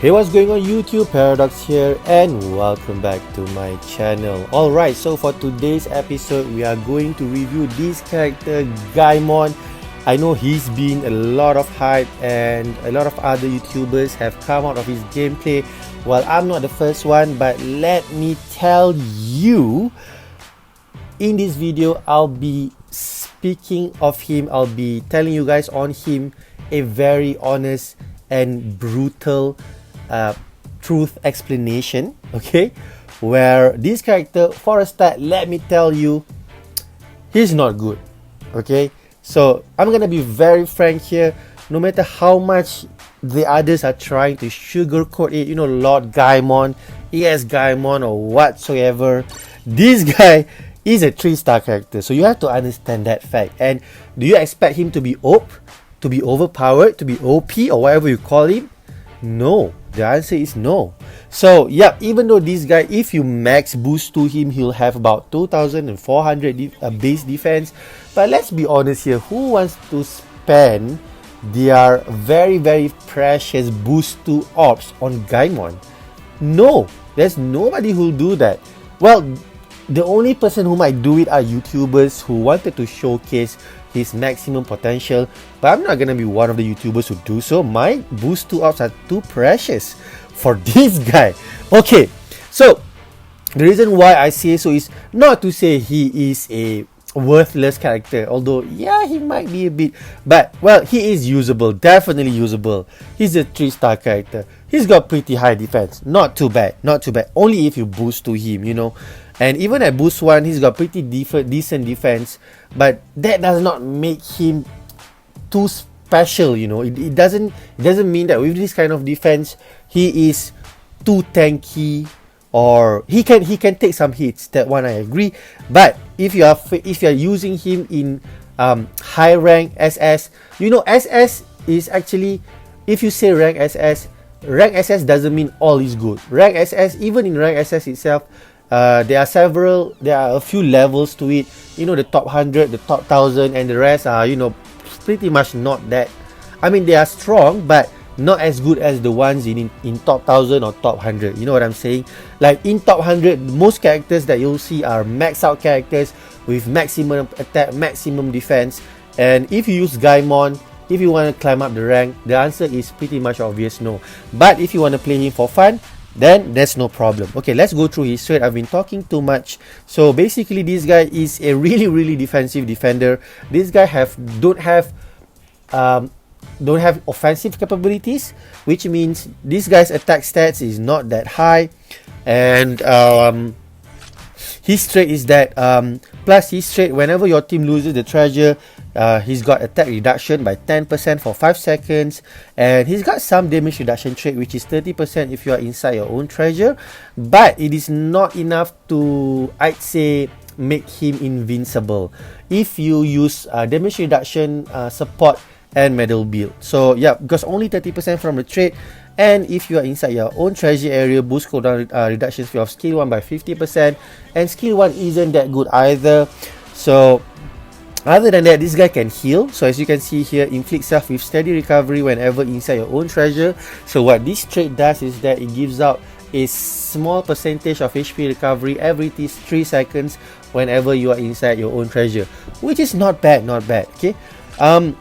Hey, what's going on YouTube? Paradox here and welcome back to my channel. Alright, so for today's episode we are going to review this character Gaimon. I know he's been a lot of hype and a lot of other YouTubers have come out of his gameplay. Well, I'm not the first one, but let me tell you, in this video I'll be speaking of him. I'll be telling you guys on him a very honest and brutal truth explanation, okay, where this character, for a start, let me tell you, he's not good, okay. So I'm gonna be very frank here. No matter how much the others are trying to sugarcoat it, you know, Lord Gaimon, ES Gaimon or whatsoever, this guy is a 3-star character, so you have to understand that fact. And do you expect him to be to be overpowered, to be OP, or whatever you call him? No, the answer is no. So yeah, even though this guy, if you max boost to him, he'll have about 2,400 base defense. But let's be honest here, who wants to spend their very precious boost to ops on Gaimon? No, there's nobody who'll do that. Well, the only person who might do it are YouTubers who wanted to showcase his maximum potential, but I'm not gonna be one of the YouTubers who do so. My boost to ops are too precious for this guy. Okay, so the reason why I say so is not to say he is a worthless character, although yeah, he might be a bit, but well, he is usable, definitely usable. He's a 3-star character. He's got pretty high defense, not too bad, only if you boost to him, you know. And even at boost 1, he's got pretty decent defense, but that does not make him too special, you know. It doesn't mean that with this kind of defense he is too tanky, or he can take some hits. That one I agree. But if you are using him in high rank SS, you know, SS is actually, if you say rank SS doesn't mean all is good. Rank SS, even in rank SS itself, there are a few levels to it. You know, the top 100, the top 1000, and the rest are, you know, pretty much not that. I mean, they are strong, but not as good as the ones in top 1000 or top 100. You know what I'm saying? Like in top 100, most characters that you'll see are max out characters with maximum attack, maximum defense. And if you use Gaimon, if you want to climb up the rank, the answer is pretty much obvious, no. But if you want to play him for fun, then there's no problem. Okay, let's go through his trait. I've been talking too much. So basically, this guy is a really defensive defender. This guy don't have offensive capabilities, which means this guy's attack stats is not that high. And his trait is that plus his trait, whenever your team loses the treasure, he's got attack reduction by 10% for 5 seconds, and he's got some damage reduction trait, which is 30% if you are inside your own treasure. But it is not enough to, I'd say, make him invincible if you use damage reduction, support, and medal build. So yeah, because only 30% from the trait. And if you are inside your own treasure area, boost cooldown reductions of skill 1 by 50%, and skill 1 isn't that good either. So other than that, this guy can heal. So as you can see here, inflict self with steady recovery whenever inside your own treasure. So what this trait does is that it gives out a small percentage of HP recovery every 3 seconds whenever you are inside your own treasure, which is not bad, okay.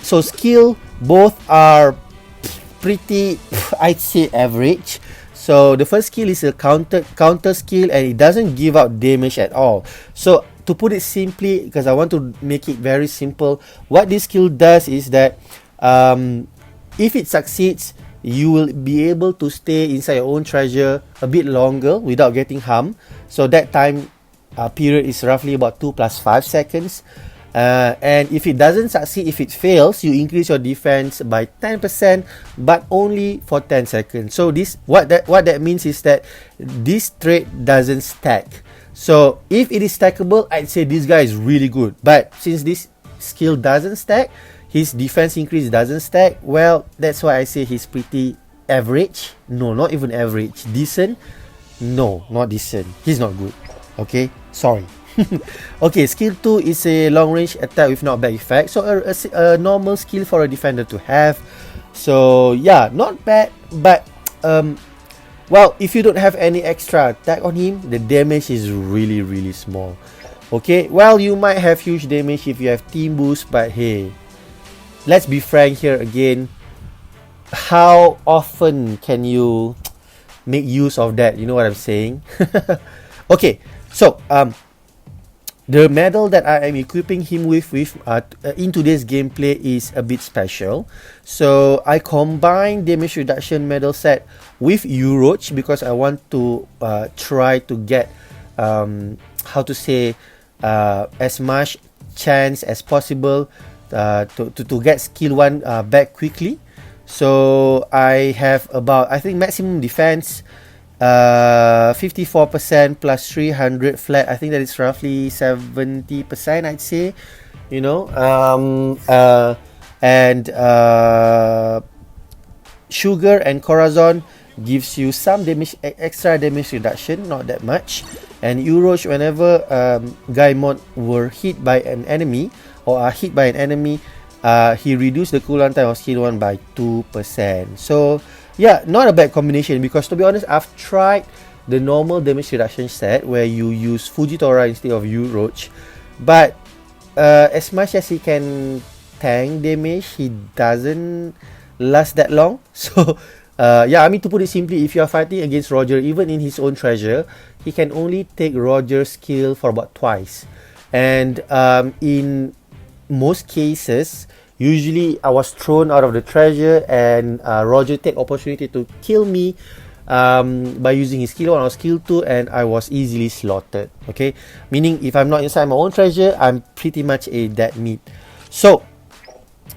So skill, both are pretty, I'd say, average. So the first skill is a counter skill, and it doesn't give out damage at all. So to put it simply, because I want to make it very simple, what this skill does is that if it succeeds, you will be able to stay inside your own treasure a bit longer without getting harmed. So that time period is roughly about 2 plus 5 seconds. And if it doesn't succeed, if it fails, you increase your defense by 10%, but only for 10 seconds. So this what that means is that this trait doesn't stack. So if it is stackable, I'd say this guy is really good. But since this skill doesn't stack, his defense increase doesn't stack, well, that's why I say he's pretty average. No, not even average. Decent? No, not decent. He's not good. Okay, sorry. Okay, skill 2 is a long range attack with knockback effect. So a normal skill for a defender to have. So yeah, not bad. But well, if you don't have any extra attack on him, the damage is really small. Okay, well, you might have huge damage if you have team boost, but hey, let's be frank here again. How often can you make use of that? You know what I'm saying? Okay, so the medal that I am equipping him with in today's gameplay is a bit special. So I combine damage reduction medal set with Euroach because I want to try to get how to say as much chance as possible to get skill 1 back quickly. So I have about, I think, maximum defense 54% plus 300 flat. I think that is roughly 70%, I'd say, you know. And Sugar and Corazon gives you some damage, extra damage reduction, not that much. And Euroach, whenever Gaimon were hit by an enemy or are hit by an enemy, he reduced the cooldown time of skill 1 by 2%. So yeah, not a bad combination, because to be honest, I've tried the normal damage reduction set where you use Fujitora instead of Euroach, but as much as he can tank damage, he doesn't last that long. So yeah, I mean, to put it simply, if you are fighting against Roger, even in his own treasure, he can only take Roger's skill for about twice. And in most cases, usually I was thrown out of the treasure and Roger take opportunity to kill me by using his skill 1 or skill 2, and I was easily slaughtered. Okay, meaning if I'm not inside my own treasure, I'm pretty much a dead meat. So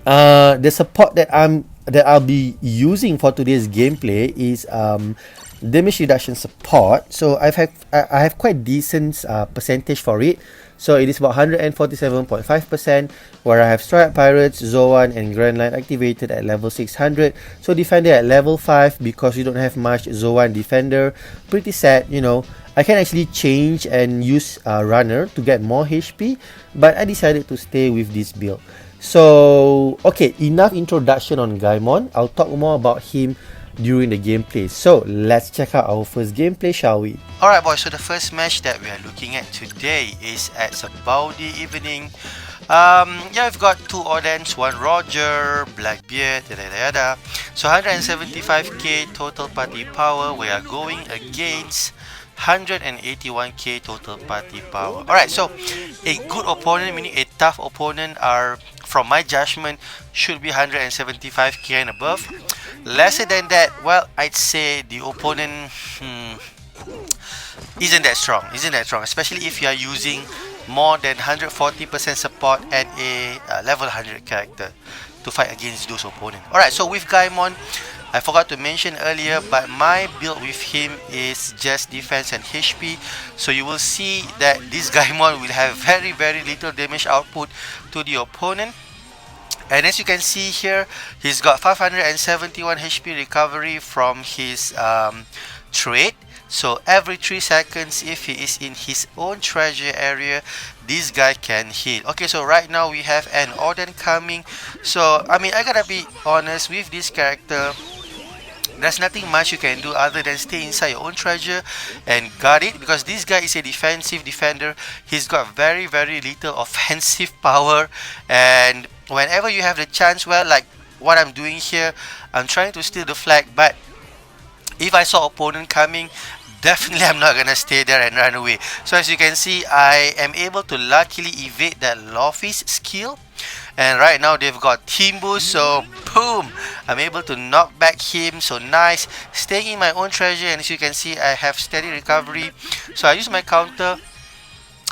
the support that I'll be using for today's gameplay is damage reduction support. So I have quite decent percentage for it. So it is about 147.5%, where I have Strike Pirates, Zoan, and Grand Line activated at level 600. So Defender at level 5, because you don't have much Zoan Defender. Pretty sad, you know. I can actually change and use Runner to get more HP, but I decided to stay with this build. So, okay, enough introduction on Gaimon. I'll talk more about him during the gameplay. So let's check out our first gameplay, shall we? Alright boys, so the first match that we are looking at today is at Sabaudi evening. Yeah, we've got 2 Ordens, 1 Roger, Blackbeard, yada yada. So 175k total party power. We are going against 181k total party power. Alright, so a good opponent, meaning a tough opponent, are, from my judgment, should be 175k and above. Lesser than that, well, I'd say the opponent isn't that strong, especially if you are using more than 140% support and a level 100 character to fight against those opponents. Alright, so with Gaimon, I forgot to mention earlier, but my build with him is just defense and HP. So you will see that this Gaimon will have very little damage output to the opponent. And as you can see here, he's got 571 HP recovery from his trait. So every 3 seconds, if he is in his own treasure area, this guy can hit. Okay, so right now we have an Orden coming. So I mean, I gotta be honest with this character. There's nothing much you can do other than stay inside your own treasure and guard it, because this guy is a defensive defender. He's got very little offensive power, and whenever you have the chance, well, like what I'm doing here, I'm trying to steal the flag, but if I saw opponent coming, definitely I'm not gonna stay there and run away. So as you can see, I am able to luckily evade that Lofis skill. And right now they've got team boost, so boom, I'm able to knock back him. So nice, staying in my own treasure, and as you can see, I have steady recovery. So I use my counter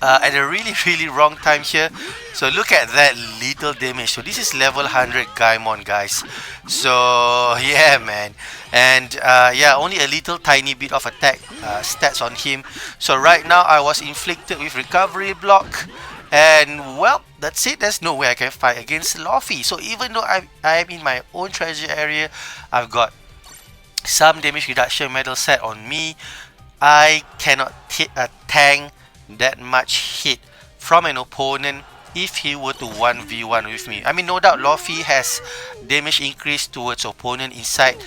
at a really wrong time here. So look at that little damage. So this is level 100 Gaimon, guys. So yeah, man. And yeah, only a little tiny bit of attack stats on him. So right now I was inflicted with recovery block, and well, that's it. There's no way I can fight against Luffy. So even though I'm in my own treasure area, I've got some damage reduction medal set on me. I cannot tank that much hit from an opponent if he were to 1v1 with me. I mean, no doubt Luffy has damage increase towards opponent inside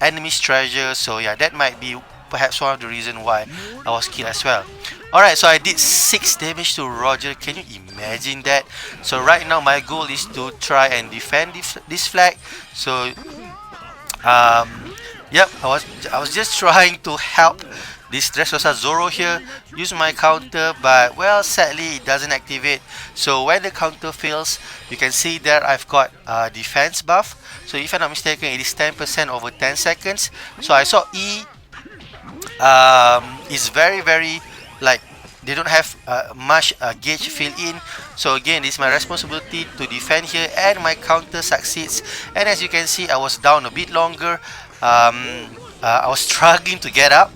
enemy's treasure, so yeah, that might be perhaps one of the reason why I was killed as well. Alright, so I did 6 damage to Roger. Can you imagine that? So right now my goal is to try and defend this flag. So yep, I was just trying to help this Dressrosa Zoro here use my counter, but well, sadly it doesn't activate. So when the counter fails, you can see there I've got defense buff. So if I'm not mistaken, it is 10% over 10 seconds. So I saw E is very like they don't have much gauge fill in. So again, it's my responsibility to defend here, and my counter succeeds. And as you can see, I was down a bit longer. I was struggling to get up,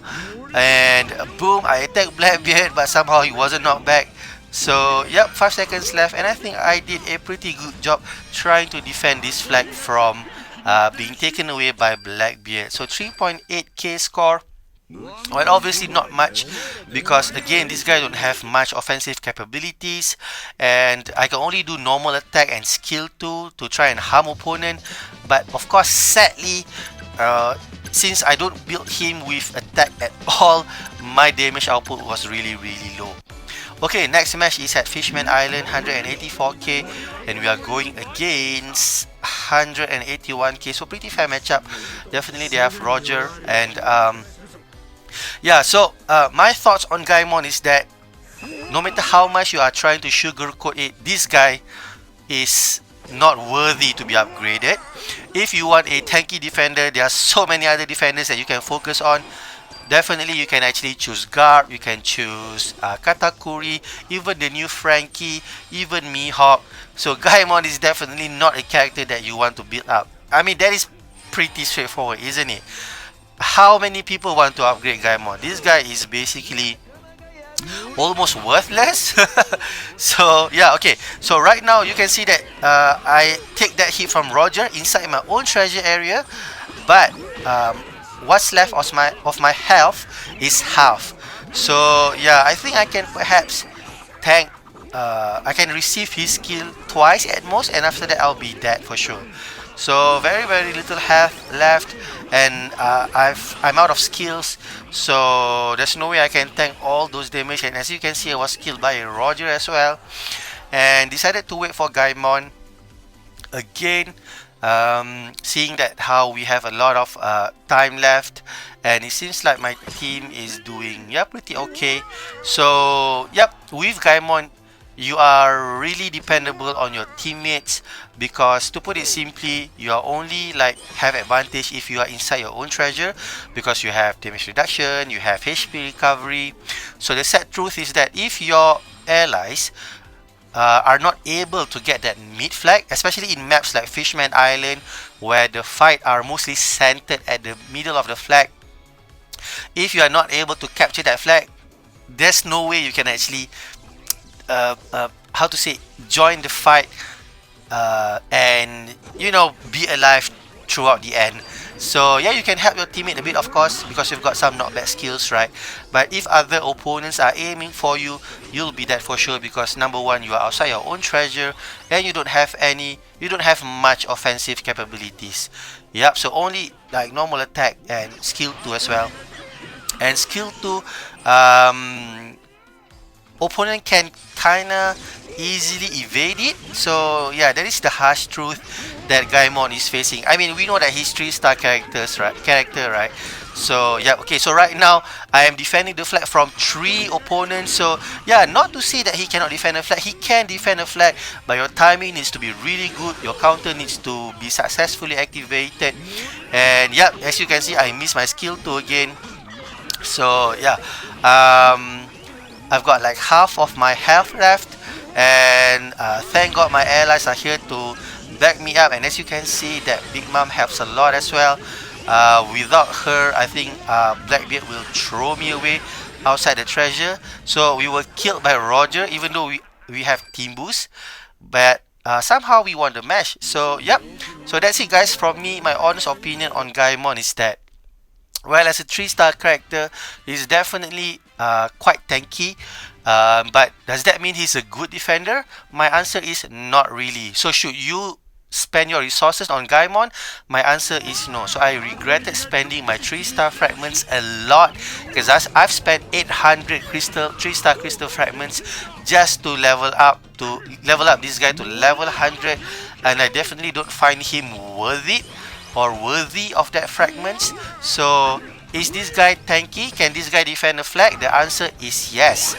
and boom, I attacked Blackbeard, but somehow he wasn't knocked back. So yep, 5 seconds left, and I think I did a pretty good job trying to defend this flag from being taken away by Blackbeard. So 3.8k score. Well, obviously not much, because again, this guy don't have much offensive capabilities, and I can only do normal attack and skill 2 to try and harm opponent. But of course, sadly, since I don't build him with attack at all, my damage output was really low. Okay, next match is at Fishman Island, 184k, and we are going against 181k, so pretty fair matchup. Definitely they have Roger, and yeah, so my thoughts on Gaimon is that no matter how much you are trying to sugarcoat it, this guy is not worthy to be upgraded. If you want a tanky defender, there are so many other defenders that you can focus on. Definitely you can actually choose Garp, you can choose Katakuri, even the new Frankie, even Mihawk. So Gaimon is definitely not a character that you want to build up. I mean, that is pretty straightforward, isn't it? How many people want to upgrade Gaimon? This guy is basically almost worthless. So yeah, okay, so right now you can see that I take that hit from Roger inside my own treasure area, but what's left of my health is half. So yeah, I think I can perhaps tank. I can receive his skill twice at most, and after that I'll be dead for sure. So very little health left, and I'm out of skills, so there's no way I can tank all those damage. And as you can see, I was killed by Roger as well, and decided to wait for Gaimon again, seeing that how we have a lot of time left, and it seems like my team is doing pretty okay. So yep, with Gaimon you are really dependable on your teammates, because to put it simply, you are only like have advantage if you are inside your own treasure, because you have damage reduction, you have HP recovery. So the sad truth is that if your allies are not able to get that mid flag, especially in maps like Fishman Island, where the fight are mostly centered at the middle of the flag, if you are not able to capture that flag, there's no way you can actually how to say, join the fight and you know, be alive throughout the end. So yeah, you can help your teammate a bit, of course, because you've got some not bad skills, right? But if other opponents are aiming for you, you'll be dead for sure, because number one, you are outside your own treasure, and you don't have much offensive capabilities. Yep, so only like normal attack and skill 2 as well. And skill 2, opponent can kinda easily evade it. So yeah, that is the harsh truth that Gaimon is facing. I mean, we know that he's 3-star character, right? So yeah, okay, so right now I am defending the flag from 3 opponents. So yeah, not to say that he cannot defend a flag, he can defend a flag, but your timing needs to be really good, your counter needs to be successfully activated. And yeah, as you can see, I missed my skill 2 again. So yeah, I've got like half of my health left, and thank God my allies are here to back me up. And as you can see, that Big Mom helps a lot as well. Without her, I think Blackbeard will throw me away outside the treasure. So we were killed by Roger, even though we have team boost, but somehow we won the match. So yep, so that's it guys from me. My honest opinion on Gaimon is that, well, as a 3-star character, he's definitely quite tanky. But does that mean he's a good defender? My answer is not really. So should you spend your resources on Gaimon? My answer is no. So I regretted spending my 3-star fragments a lot, because I've spent 800 3-star crystal fragments just to level up this guy to level 100, and I definitely don't find him worthy of that fragments. So is this guy tanky? Can this guy defend a flag? The answer is yes.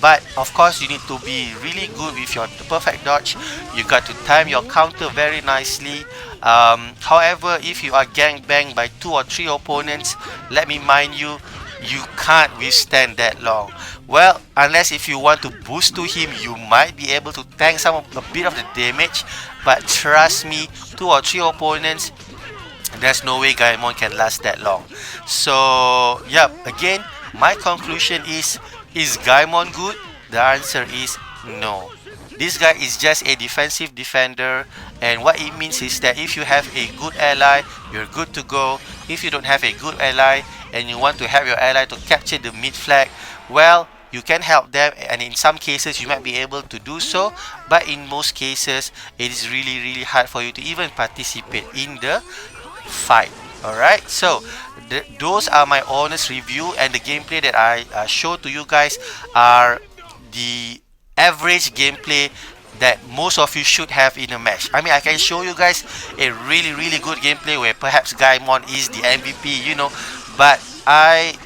But of course you need to be really good with your perfect dodge. You got to time your counter very nicely. However, if you are gang banged by 2 or 3 opponents, let me mind you, you can't withstand that long. Well, unless if you want to boost to him, you might be able to tank a bit of the damage, but trust me, 2 or 3 opponents, there's no way Gaimon can last that long. So yeah, again, my conclusion is Gaimon good? The answer is no. This guy is just a defensive defender, and what it means is that if you have a good ally, you're good to go. If you don't have a good ally and you want to help your ally to capture the mid flag, well, you can help them, and in some cases you might be able to do so, but in most cases it is really hard for you to even participate in the fight. Alright, so those are my honest review, and the gameplay that I show to you guys are the average gameplay that most of you should have in a match. I mean, I can show you guys a really good gameplay where perhaps Gaimon is the MVP, you know, but I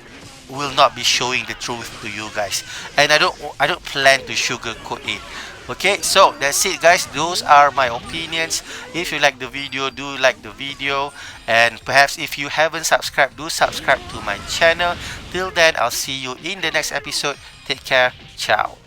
will not be showing the truth to you guys, and I don't plan to sugarcoat it. Okay, so that's it guys, those are my opinions. If you like the video, do like the video, and perhaps if you haven't subscribed, do subscribe to my channel. Till then, I'll see you in the next episode. Take care, ciao.